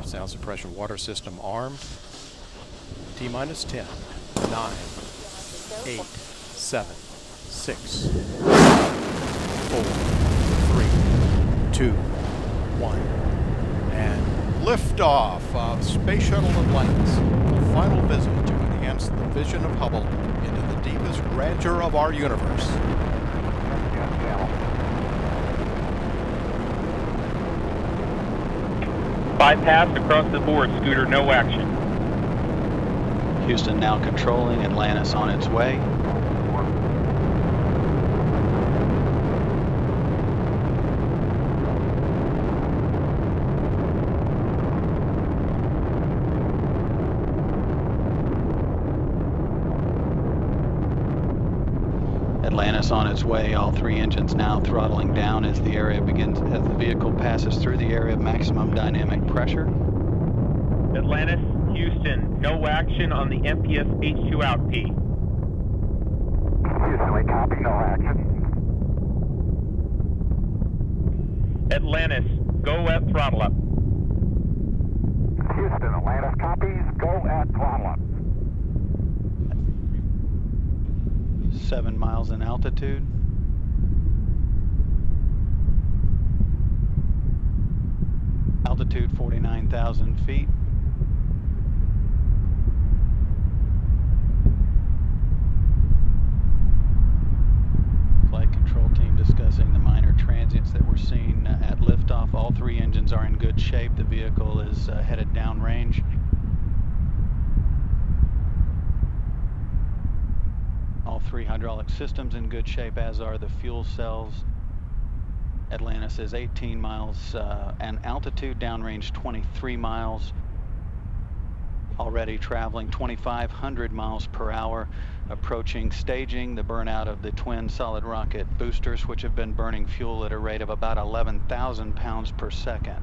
Sound suppression water system armed. T-minus 10, 9, 8, 7, 6, 4, 3, 2, 1. And liftoff of Space Shuttle Atlantis. A final visit to enhance the vision of Hubble into the deepest grandeur of our universe. Bypass across the board, Scooter, no action. Houston now controlling, Atlantis on its way. Atlantis on its way, all three engines now throttling down as the vehicle passes through the area of maximum dynamic pressure. Atlantis, Houston, no action on the MPS H2 out P. Houston, we copy, no action. Atlantis, go at throttle up. Houston, Atlantis copies, go at throttle up. 7 miles in altitude. Altitude 49,000 feet. Flight control team discussing the minor transients that we're seeing at liftoff. All three engines are in good shape. The vehicle is headed downrange. All three hydraulic systems in good shape, as are the fuel cells. Atlantis is 18 miles and altitude, downrange 23 miles. Already traveling 2,500 miles per hour, approaching staging, the burnout of the twin solid rocket boosters, which have been burning fuel at a rate of about 11,000 pounds per second.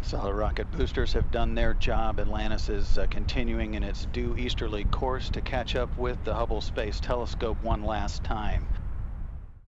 Solid rocket boosters have done their job. Atlantis is continuing in its due easterly course to catch up with the Hubble Space Telescope one last time.